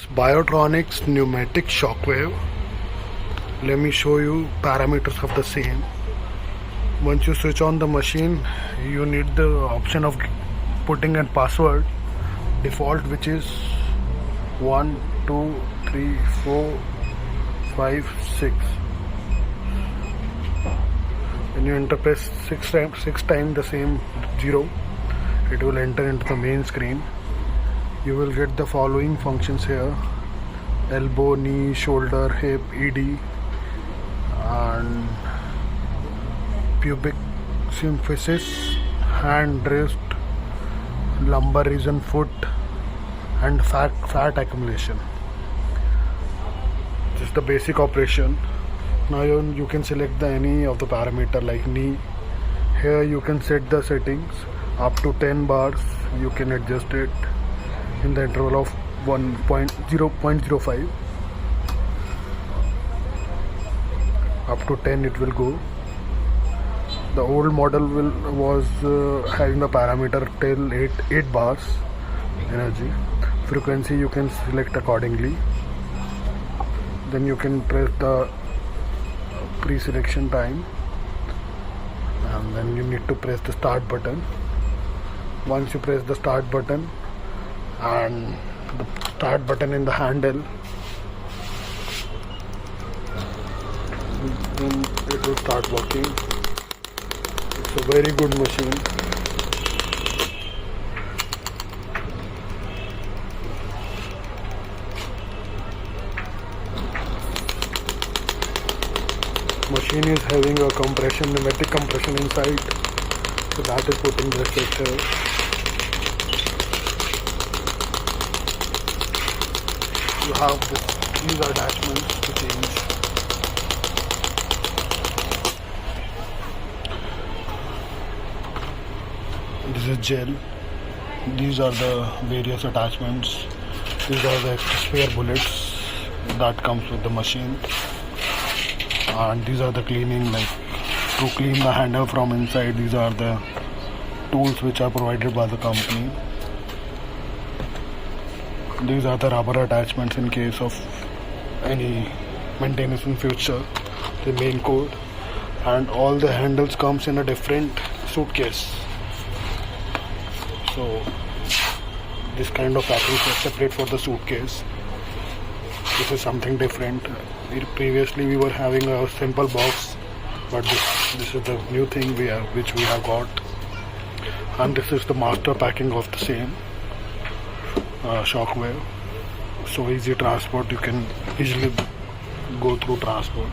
Biotronix Pneumatic Shockwave. Let me show you parameters of the same. Once you switch on the machine, you need the option of putting a password default, which is 1 2 3 4 5 6. When you enter press six times the same 0, it will enter into the main screen. You will get the following functions here: elbow, knee, shoulder, hip, ED, and pubic symphysis, hand, wrist, lumbar region, foot, and fat accumulation. This is the basic operation. Now you can select any of the parameter like knee. Here you can set the settings up to 10 bars. You can adjust it in the interval of 0.05. Up to 10 it will go. The old model was having the parameter till 8 bars energy. Frequency you can select accordingly. Then you can press the pre-selection time, and then you need to press the start button. Once you press the start button and the start button in the handle, then it will start working. It's a very good machine. Machine is having a compression, pneumatic compression inside, so that is putting the pressure. You have these attachments to change. This is gel. These are the various attachments. These are the spare bullets that comes with the machine. And these are the cleaning, like to clean the handle from inside. These are the tools which are provided by the company. These are the rubber attachments in case of any maintenance in future, the main code. And all the handles comes in a different suitcase, so this kind of package is separate for the suitcase. This is something different. Previously we were having a simple box, but this is the new thing which we have got, and this is the master packing of the same Shockwave. So easy transport, you can easily go through transport.